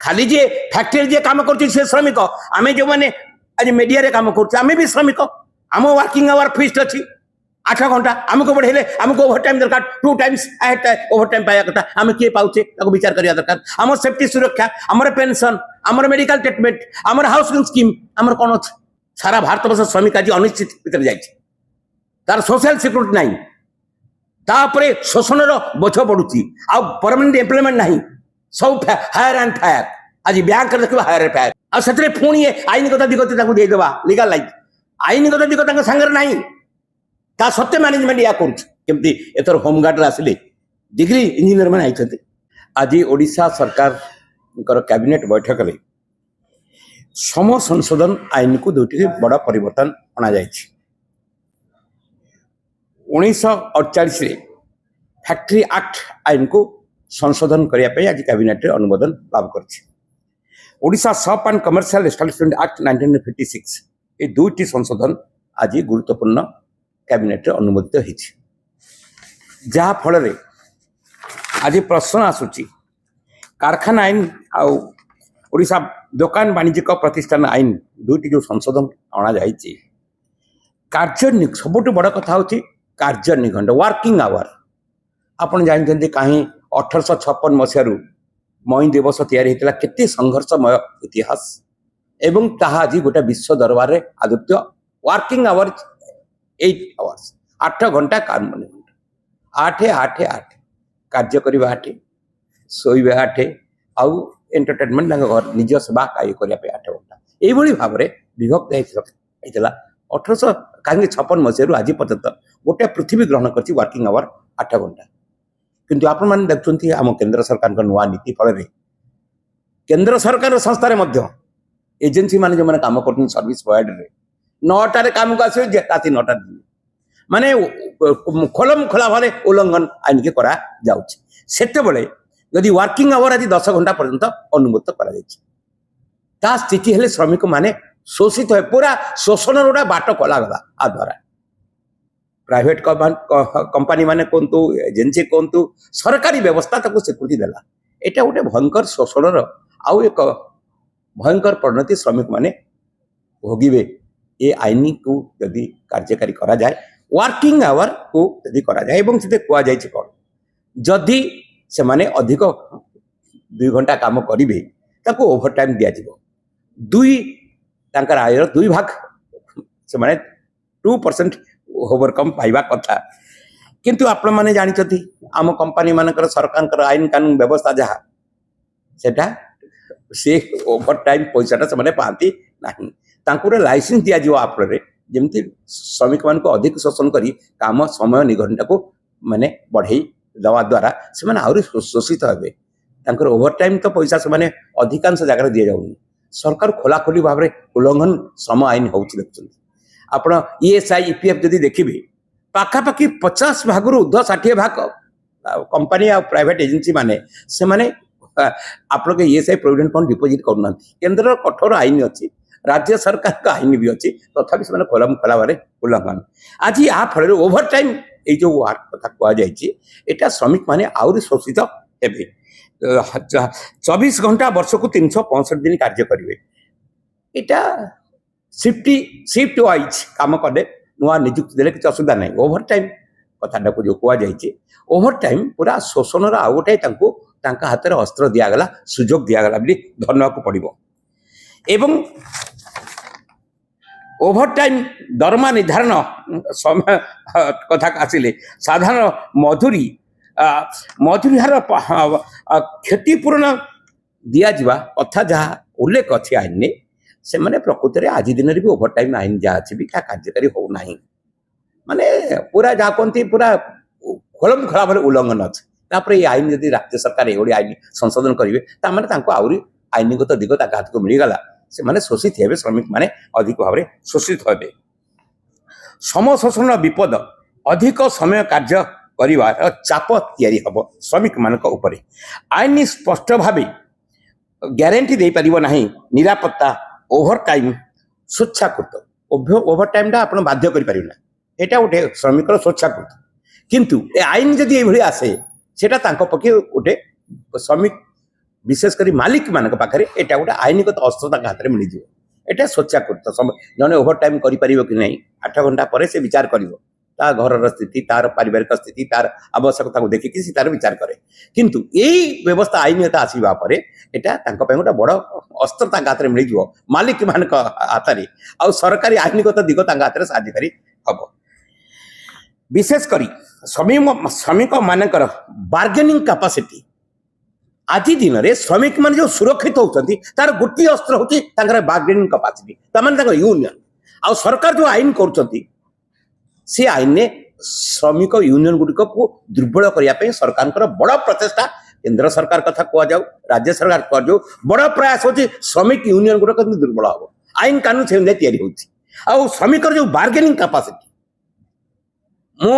खाली जे फैक्ट्री जे काम कर श्रमिक आम जो मैंने आज मीडिया काम करें भी श्रमिक आम वर्किंग आवर फिक्स्ड अच्छी 8 घंटा आमको बढ़ेले आमको ओवर टाइम दरकार 2 टाइम्स ओवर टाइम पाया कथा आम किए पाचे विचार करिया दरकार आम सेफ्टी सुरक्षा आमर पेंशन आमर मेडिकल ट्रीटमेंट आमर हाउसिंग स्कीम आमर कौन अच्छे सारा भारत वर्ष श्रमिक आज अनिश्चित भितर जाइए तार सोशल सिक्योरिटी नहीं तापर शोषण बोझ पड़ुची आ परमानेंट एम्प्लॉयमेंट नहीं सब हायर एंड फायर आज बैंक देखो हायर एंड फायर आते पुणी आईनगत दिगत देदेवा लीगल लाइफ आईनगत दिगत सांगे नहीं ता सत्य मैनेजमेंट या करमती एथर होमगार्ड आसिले डिग्री इंजीनियर मैंने आई आज ओडिशा सरकार कैबिनेट बैठक में सम संशोधन आईन को दुटी बड़ परिवर्तन अणा जा 1948 फैक्ट्री एक्ट आईन को संशोधन करने आज कैबिनेट अनुमोदन लाभ कर shop and commercial establishment act 1956 ये दुईटी संशोधन आज गुरुत्वपूर्ण कैबिनेट अनुमोदित होती जहाँ फल आज प्रश्न आसूची कारखाना आईन आशा दुकान वाणिज्यिक प्रतिष्ठान आईन दुईटी जो संशोधन अणा जा कार्य सबुठ बड़ कथा हूँ कार्य निखंड वर्किंग आवर आपड़ जानते कहीं 1856 मसीह मई दिवस या केते संघर्षमय इतिहास एवं ताहा आज गोटे विश्व दरबार में आदृत्य वर्किंग आवर 8 आवर्स 8 घंटा काम 8 8 8 कार्य करवा 8 शोबे 8 आउ एंटरटेनमेंट घर निज सेवा कार्य करने 8 घंटा यही भाव में विभक्त होता 1856 मसीह आज पर्यंत गोटे पृथ्वी ग्रहण कर वर्किंग आवर 8 घंटा किंतु आपण मैंने देखुं आम केंद्र सरकार नुआ नीति फल केंद्र सरकार संस्था एजेन्सी मैंने जो मैंने काम कर सर्विस प्रोवाइडर 9टार काम को आसे राति 9टा माने खोलम खोला भाव उल्लंघन आईन के करा जाते यदि वर्किंग आवर आज 10 घंटा पर्यंत अनुमोदित करा स्थिति हेले श्रमिक माने शोषित है पूरा शोषण गोटा बाट कलागला आ द्वारा प्राइवेट कंपनी माने कहतु एजेन्सी कहतु सरकारी व्यवस्था ताको स्वीकृति देला एटा गोटे भयंकर शोषण आउ एक भयंकर परिणति श्रमिक माने भोगिबे ये आईन को यदि कार्यकारी करा जाए वर्किंग आवर को यदि करा जाए एवं से कह जाए कौन जदि से माने अधिक 2 घंटा काम करेंगे ताको ओवर टाइम दिया दुई तांकर आयर 2 भाग से माने 2% ओवरकम पाइबा कथा किंतु आपण माने जानिछथि आम कंपनी मानकर सरकार आईन कानून व्यवस्था जहाँ सेटा से ओवर टाइम पैसाटा से माने पाती नहीं तांकुरे लाइसेंस दिया जो आपरे जेमती श्रमिक मान को अधिक शोषण करी काम समय निघंटा को माने बढ़ई दवा द्वारा से माने आउरी शोषित हेबे तांकर ओवर टाइम तो पैसा से माने अधिकांश जगह दिया जाउनी सरकार खोला खोली भाव में उल्लंघन श्रम आईन होउछि देखछन आपण ईएसआई ईपीएफ जदि देखिबे पाखापाखि 50 भाग 60 भाग कंपनी आ प्राइवेट एजेंसी माने से माने आप लोग ईएसआई प्रोविडेंट फंड डिपोजिट करना केंद्र कठोर आईन अच्छी राज्य सरकार का आईन भी अच्छी तथापि से खोलम खोला भाव उल्लंघन आज या फल ओवर टाइम ये जो कथा कहुटा श्रमिक माने आउरी शोषित हेबे 24 घंटा वर्ष को 365 दिन कार्य करेंगे यहाँ शिफ्ट वाइज काम कले नुआ निजुक्ति देले किसी असुविधा नहीं ओवर टाइम कथाटा को जो कहुई ओवर टाइम पूरा शोषण आउ गोटे हाथ में अस्त्र दिगला सुजोग दिगला धरना को पड़ो एवं ओवर टाइम दरमा निर्धारण समय कथा आसिले साधारण मजूरी हार क्षतिपूरण दिजा कथा जहाँ उल्लेख अच्छी आईन से माने प्रकृति आज दिन भी ओवर टाइम आईन जहाँ अच्छी भी क्या कार्यकारी होना माने पूरा जहाँ कहती पूरा खोलम खोला भाव उल्लंघन अच्छे तापर ये आईन यदि राज्य सरकार ये आईन संशोधन करेंगे आहरी आईनगत दिग हाथ को मिलगला से माने शोषित हे श्रमिक माने अधिक भाव में शोषित हे सम शोषण विपद अधिक समय कार्य कर चाप तैयारी हम श्रमिक मान आईन स्पष्ट भाव ग्यारंटी दे पारिबो नहीं निरापत्ता ओवर टाइम स्वेच्छाकृत ओवर टाइम आप बाध्य करना यहाँ गोटे श्रमिक स्वेच्छाकृत किंतु ए आईन जदि ये आसे सेटा पक्षे गोटे श्रमिक विशेषकर मालिक मान पाखे एटा गोटे आईनगत अस्त्र हाथ में मिल एटा सोचाकृत जड़े ओभर टाइम कर कि नहीं 8 घंटा पर से विचार कर घर स्थिति तार पारिवारिक स्थिति तार आवश्यकता को देखिकी सी तार विचार करे किंतु यही व्यवस्था आईनगत आसवा पर एटा गोटे बड़ अस्त्र हाथ में मिल मालिक मान हाथ में आ सरकारी आईनगत दिग हाथ में साहाय्यकारी हम विशेषकर श्रमिक मानकर बार्गेनिंग कैपेसिटी आज दिन में श्रमिक मान जो सुरक्षित होती तार गोटे अस्त्र होती बार्गेनिंग कैपेसिटी तमाने यूनियन आ सरकार जो आईन कर से आईन ने श्रमिक यूनियन गुड़िक को दुर्बल करने सरकार बड़ प्रचेषा केंद्र सरकार कथा कहुँ राज्य सरकार कहु बड़ प्रयास होची श्रमिक यूनियन गुड़िक दुर्बल हम आईन कानून से आ श्रमिक जो बार्गेनिंग कैपेसिटी मु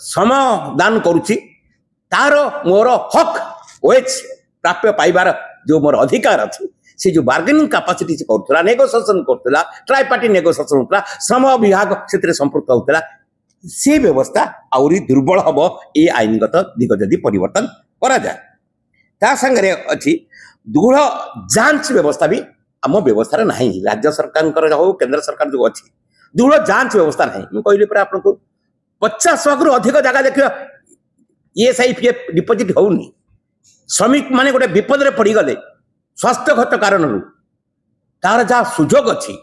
समय दान करुच्ची तार मोर हक वेज प्राप्य पाइबार जो मोर अधिकार अच्छी से जो बार्गेनिंग कैपेसिटी से करूला नेगोसिएशन करूला ट्राई पार्टी नेगोसिएशन होता श्रम विभाग से संपर्क होता से व्यवस्था आउरी दुर्बल हम ये आईनगत दिग जदि परिवर्तन करा जाए ता संगे अच्छी दृढ़ जांच व्यवस्था भी आम व्यवस्था ना राज्य सरकार हो केंद्र सरकार जो अच्छी दृढ़ जांच व्यवस्था ना मुझे कहली पर आपको 50 लाख अधिक जगह देखिए ESIPF डिपोजिट होनी श्रमिक माने गोटे विपद रे पड़ी गले स्वास्थ्यगत कारण तार जहाँ सुजोग अच्छी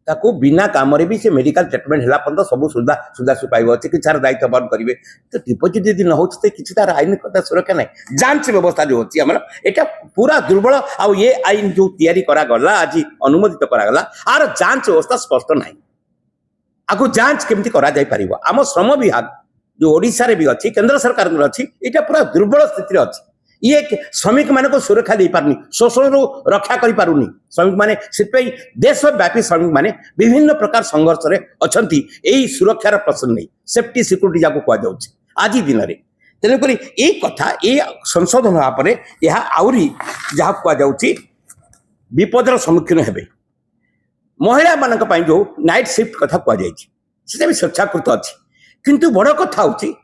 ताको बिना काम रे भी से मेडिकल ट्रीटमेंट है पर्यटन सब सुविधा सुविधा सुपाइब चिकित्सार दायित्व बंद करेंगे तो डिपोजिट यदि न हो किसी तार आईन सुरक्षा ना जांच व्यवस्था जो अच्छी आम एटा पूरा दुर्बल आ ये आईन जो तैयारी करागला आज अनुमोदित करागला आर जांच व्यवस्था स्पष्ट ना आपको जांच केमती करा जाई परिबो आम श्रम विभाग जो ओडिशा रे भी अच्छी केंद्र सरकार अच्छी यहाँ पूरा दुर्बल स्थिति अच्छी ये श्रमिक मान को सुरक्षा दे पारनी शोषण रक्षा कर पारुनी श्रमिक माने सिपाई देशव्यापी श्रमिक माने विभिन्न प्रकार संघर्ष रे अछंती एई सुरक्षार प्रश्न नहीं सेफ्टी सिक्योरिटी जाको कह जाउछि आज दिन रे तेनक ये कथा ये संशोधन होगा पर यह आउरी जहाँ कह जाउछि विपदर सम्मुखीन हेबे महिला मान जो नाइट शिफ्ट कथा कह जाए भी स्वेच्छाकृत अच्छी किंतु बड़ कथा हूँ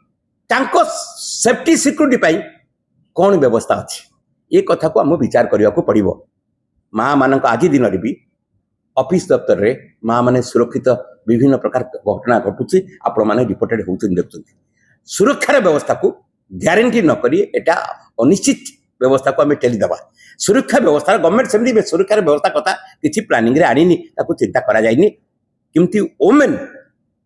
सेफ्टी सिक्योरिटी कौन व्यवस्था अच्छी ये कथा को आम विचार करने को पड़ो माँ मान आज दिन में भी ऑफिस दफ्तर रे माँ मैंने सुरक्षित विभिन्न प्रकार घटना घटुची आपण मैंने रिपोर्टेड होती देखते सुरक्षार व्यवस्था को ग्यारंटी न करी एटा अनिश्चित व्यवस्था को आम ठेलीदबा सुरक्षा व्यवस्था गवर्नमेंट सेमती सुरक्षार व्यवस्था कथा किसी प्लानिंग रे आनी चिंता करा जाइनी किमती वोमेन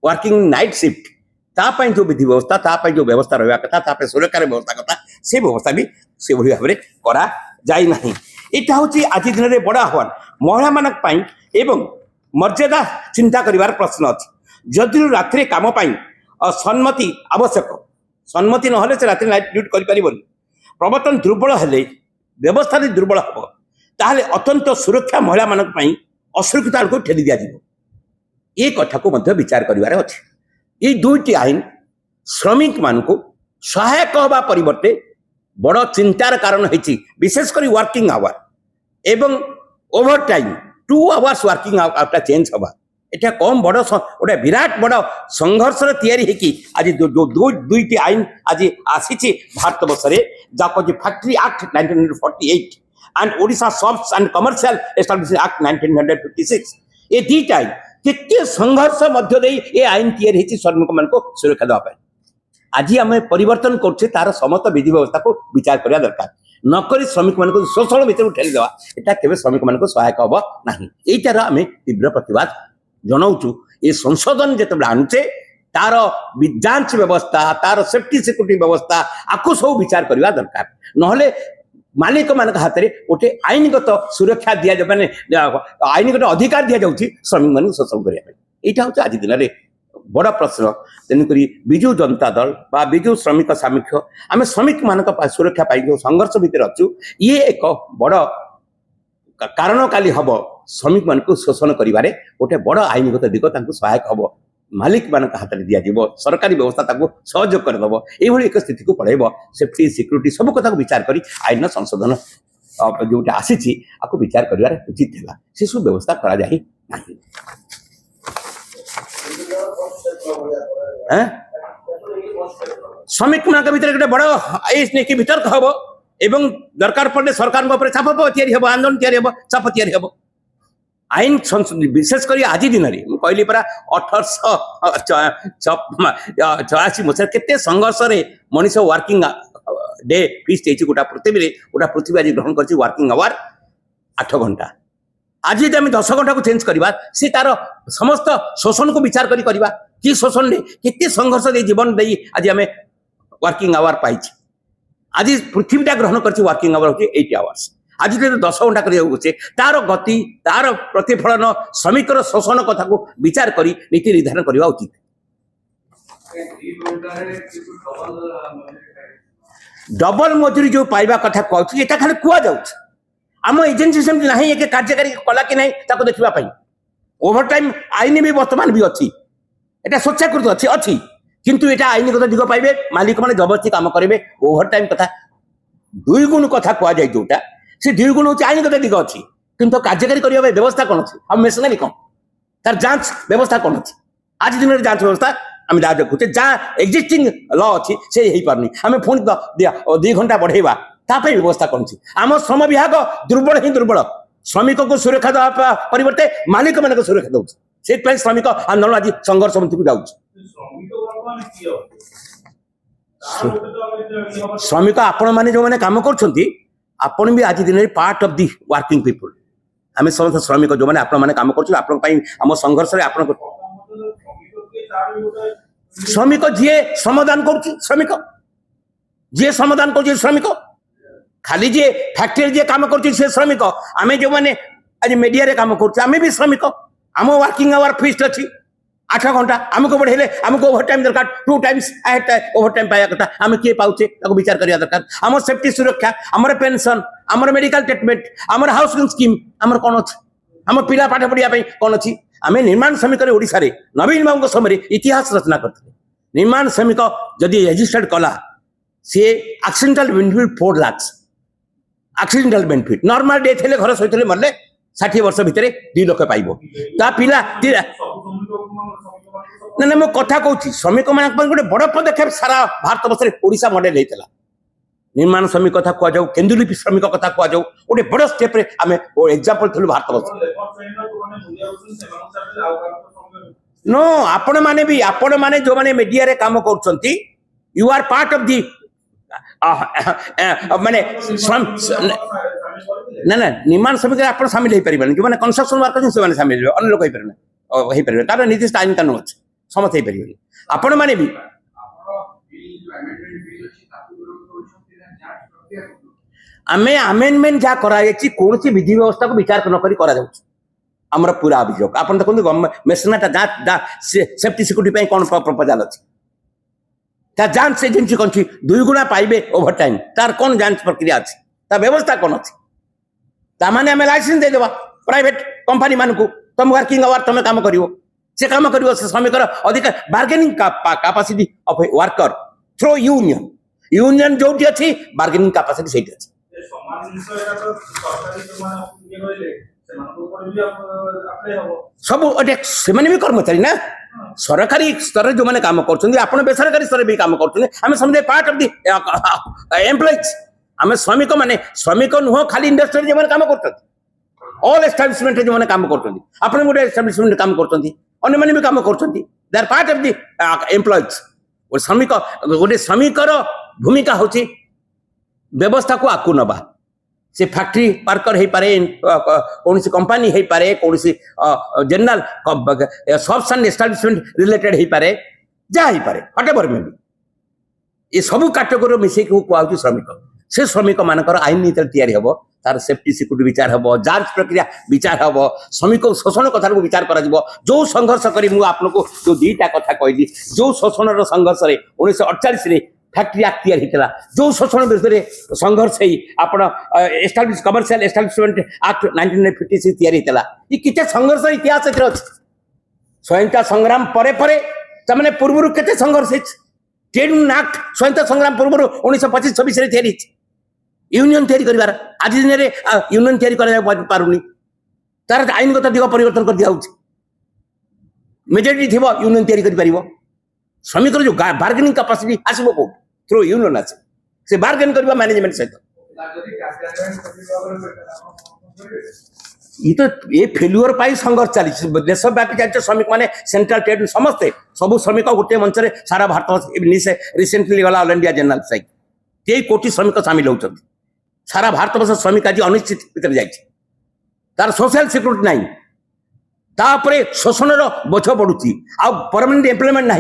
वर्किंग नाइट शिफ्ट तापाई जो विधि व्यवस्था तापाई जो व्यवस्था रहा कथा तापाई सुरक्षार व्यवस्था कथा से व्यवस्था भी से भाई भाव में करा जाई नहीं यहाँ हूँ आज दिन में बड़ आह्वान महिला मान एवं मर्यादा चिंता करिवार प्रश्न अच्छी जदि रात्रि काम सम्मति आवश्यक सम्मति ना से रात्रि नाइट ड्यूटी कर प्रवर्तन दुर्बल हेले व्यवस्था दुर्बल हम ताहले अत्यंत सुरक्षा महिला मान असुरक्षित आड़ को ठेली दिया ये कथा को विचार करिवार अच्छे ये दुईटी आईन श्रमिक मान को सहायक हवा परिवर्ते बड़ चिंतार कारण होती विशेषकर वर्किंग आवर एवं over time 2 hours working hour change हवा एटा कम बड़ गोटे विराट बड़ संघर्ष तैयारी आज दुईटी आईन आज आसी भारत वर्ष में जहाँ factory act 1948 and Odisha shops and commercial establishment act 1956 ये दुईटा आईन केते संघर्ष मध्य दे ये आईन तैयारी होती श्रमिक मान को सुरक्षा देवाई आज आम परिवर्तन करछे तार समस्त विधि व्यवस्था को विचार करने दरकार नक श्रमिक मान को शोषण भितर ठेलीदेवा यहाँ केवल श्रमिक मान को सहायक हम ना यार आम तीव्र प्रतिवाद जनाऊँ ये संशोधन जो आणुचे तार जांच व्यवस्था तार सेफ्टी सिक्योरिटी व्यवस्था आपको सब विचार करने दरकार नहले मालिक मान हाथ में गोटे आईनगत सुरक्षा दि जाए आईनगत अधिकार दि जाऊँगी श्रमिक मान शोषण करने यहाँ हूँ आज दिन में बड़ प्रश्न तेणुक विजु जनता दल बा विजु श्रमिक सामिख्य आम श्रमिक मान सुरक्षा जो संघर्ष भितर अच्छु ये एक बड़ कारण काली हम श्रमिक मान को शोषण करें गोटे बड़ आईनगत दिग सहायक हम मालिक मान हाथ में दि जाव सरकारी व्यवस्था सहयोग करदेव ये एक स्थिति को पढ़ेब सेफ्टी सिक्योरिटी सब कथा को विचार कर आईन संशोधन जोटा आसी आपको विचार कर उचित है से सब व्यवस्था करा जाए नहीं श्रमिक मान भर गोटे बड़ वितर्क हम एवं दरकार पड़े सरकार चाप या आंदोलन या चाप या आईन विशेषकर आज दिन में कहली परा 1884 मसीह केते संघर्ष मनीष वर्किंग डे फिस्ट गोटा पृथ्वी आज ग्रहण कर वर्किंग आवर 8 घंटा आज यदि आम 10 घंटा को चेंज करवा सी तार समस्त शोषण को विचार करवा कि शोषण केते संघर्ष दे जीवन दे आज आम वर्किंग आवर पाई आज पृथ्वीटा ग्रहण कर वर्किंग आवर हूँ 8 आवर्स आज जो 10 घंटा करें तार गति तार प्रतिफलन श्रमिक शोषण कथा को विचार कर नीति निर्धारण करने उचित डबल मजूरी जो पाइबा कथा कहूँ ये खाली कहुँ आम एजेन्सी सेमती ना एक कार्यकारी कला कि ना देखा ओभर टाइम आईन भी बर्तमान भी अच्छी एटा स्वेच्छाकृत अच्छी अच्छी किंतु एटा आईनगत दिग पाइबे मालिक मैंने जबरदस्ती काम करेंगे ओभर टाइम कथा 2 गुण कथा कहुए जोटा से 2 गुण हूँ आईनगत दिग अच्छी किंतु कार्यकारी करने व्यवस्था कौन अच्छी हम मेसनारी कौन तार जांच व्यवस्था कौन अच्छी आज दिन में जांच व्यवस्था आम जहाँ देखुचे जहाँ एक्जिस्टिंग लॉ अच्छी से हो पारनी आम पुणी 2 घंटा बढ़ेवा ताप व्यवस्था कौन आम श्रम विभाग दुर्बल ही दुर्बल श्रमिक को सुरक्षा देवा परिवर्ते मालिक मान सुरक्षा दौर से श्रमिक आंदोलन आज संघर्ष मंत्री को जाऊँ श्रमिक आपण मैंने जो मैंने काम कर आज दिन में part of the working people आम समस्त श्रमिक जो मैंने आपण मैंने काम कर संघर्ष श्रमिक जी श्रमदान कर श्रमिक जी श्रमदान कर श्रमिक खाली जी फैक्ट्री जी काम कर श्रमिक आम जो मैंने आज मीडिया काम कर भी श्रमिक आम वर्किंग आवर फिक्स्ड अच्छी 8 घंटा आमको बढ़ेले आमको ओवर टाइम दरकार 2 टाइम्स ओवर टाइम पाया कथा आम किए पाचे विचार करने दरकार आम सेफ्टी सुरक्षा आमर पेंशन आमर मेडिकल ट्रीटमेंट आमर हाउसिंग स्कीम आमर कौन अच्छी आम पिला पाठ पढ़ाई कौन अच्छी आम निर्माण श्रमिक ओडिशा रे नवीन बाबू समय इतिहास रचना करते निर्माण श्रमिक जदि रेजिस्टर्ड कला सी accidental benefit 4 lakh accidental benefit normal death हेले घर सहित मरले 60 वर्ष भितर 2 लाख पाइब ता पिला ना मो कथा कहूँ श्रमिक मान गोटे बड़ पदक्षेप सारा भारत वर्ष ओडिशा मॉडल होता निर्माण श्रमिक कथा कहु केन्दुलिपि श्रमिक कथा कहु गोटे बड़ स्टेप आम एग्जांपल थलु भारत वर्ष नो आपण माने जो माने मीडिया रे काम करछंती you are part of the माने ना ना निर्माण श्रमिक आप सामिल हो पारे जो मैंने कंस्ट्रक्शन वर्कर से सामिल अन्य लोग हो पारे तार निर्दिष्ट आईन कानून अच्छे समस्त हो पारे आपण मैंने भी आम आमेंडमेंट जहाँ कराई कौन सी विधि व्यवस्था को विचार नक आमर पूरा अभियोग आप देखो मेसनाटा जहाँ सेफ्टी सिक्यूरीटी कौन प्रपोजाल अच्छी जांच एजेन्सी कौन 2 गुणा पाइबे ओवर टाइम तार कौन जांच प्रक्रिया अच्छी तार व्यवस्था कौन अच्छी ताने आम लाइसेंस देदेवा प्राइवेट कंपनी मान को तुम वर्किंग आवर तुम काम कर से काम कर श्रमिक अधिकार bargaining capacity of a worker through union union जो अच्छी बार्गेनिंग कैपेसिटी से अच्छी सब से भी कर्मचारी ना सरकारी स्तर जो मैंने काम कर बेसरकारी स्तर भी काम कर पार्ट ऑफ दी एम्प्लॉइज आम श्रमिक माने श्रमिक नुह खाली इंडस्ट्री जो काम कर ऑल एस्टाब्लिशमेंट जो मैंने काम कर आप गोटे एस्टाब्लिशमेंट काम कर मैंने भी काम कर दे are part of the employees श्रमिक गोटे श्रमिकर भूमिका हूँ व्यवस्था को आकु नवा से फैक्ट्री वर्कर हो पारे कौन सी कंपनी हो पारे कौन सी general shops and establishment related हो पारे जहाँ हो पारे व्हाटएवर में भी ये सब कैटेगोरी मिसेक कहूँ श्रमिक से श्रमिक मानकर आईन नीति तैयारी हम तार सेफ्टी सिक्यूरीटी विचार हम जांच प्रक्रिया विचार हम श्रमिक शोषण कथा को विचार कर जो संघर्ष करी आपको जो 2टा कथा कहली जो शोषण संघर्ष 1948 फैक्ट्री एक्ट या होता जो शोषण विरुद्ध में संघर्ष एस्टाब्लिश कमर्शियल एस्टाब्लिशमेंट एक्ट 1956 या ये किते संघर्ष इतिहास अच्छे स्वतंत्रता संग्राम परे तमाने पूर्व केते संघर्ष ट्रेड यूनियन एक्ट स्वतंत्रता संग्राम पूर्व 1925-26 या यूनियन तैयारी कर आज दिन में यूनियन तैयारी पारुनी तार आईनगत दिग परिवर्तन कर दिया मेजोरिटी थी यूनियन तैयारी कर श्रमिक जो बार्गेनिंग कैपेसिटी आसो कौट थ्रू यूनियन आसे से बार्गेन करवा मैनेजमेंट सहित ये तो ये फेल्युअर पाई संघर्ष चली देशव्यापी चलते श्रमिक माने सेंट्रल ट्रेड समस्ते सब श्रमिक गोटे मंच में सारा भारत रिसेंटली गला ऑल इंडिया जनरल स्ट्राइक 3 कोटी श्रमिक सामिल होती सारा भारत वर्ष श्रमिक आज अनिश्चित भितर जार सोशल सिक्यूरीटी ना तापर शोषण बोझ पड़ुची आ परमानेंट एम्प्लॉयमेंट ना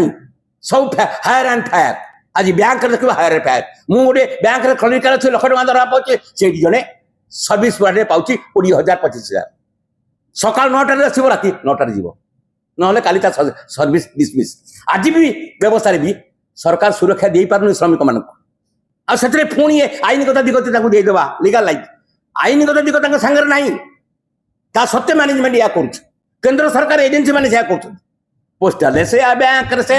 सब हायर एंड फायर आज बैंक देख हायर एंड फायर मुझे गोटे बैंक क्लिनिकाल अच्छे 1 लाख टका दरमा पाचे से जड़े सर्विस वार्ड में पाँच 20,000 25,000 सकाल 9टार आसो राति 9टार जीव ना काली सर्विस डिसमिस आज भी व्यवस्था भी सरकार सुरक्षा दे पार श्रमिक मान आते पुणी आईनगत दिग देदेवा लीगल लाइफ आईनगत दिग सांगे ना सत्य मैनेजमेंट या केंद्र सरकार एजेन्सी मैंने कर पोस्टाल से बैंक से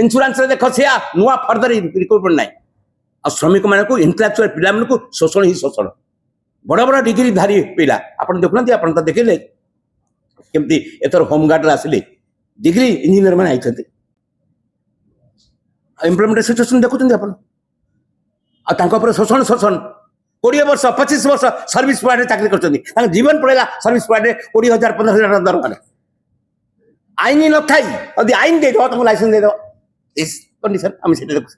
इन्शुरांस देख से नुआ फर्दर रिक्रुटमेंट ना आ श्रमिक मान इंटेलेक्चुअल पिला मानू शोषण ही शोषण बड़ बड़ डिग्री धारी पिला आप देखुना आप तो देखिले केमती एथर होमगार्ड आसिले डिग्री इंजीनियर मैंने आई इम्प्लीमेंट सिचुएशन देखुं आप शोषण शोषण 20 वर्ष 25 वर्ष सर्विस प्रोवाइड चाकरी कर जीवन पड़ेगा सर्विस प्रोवाइड 20,000 15,000 दरमार आईन न था आईन दे दो तुमको लाइसेंस दे दो इस कंडीशन आम से देखो।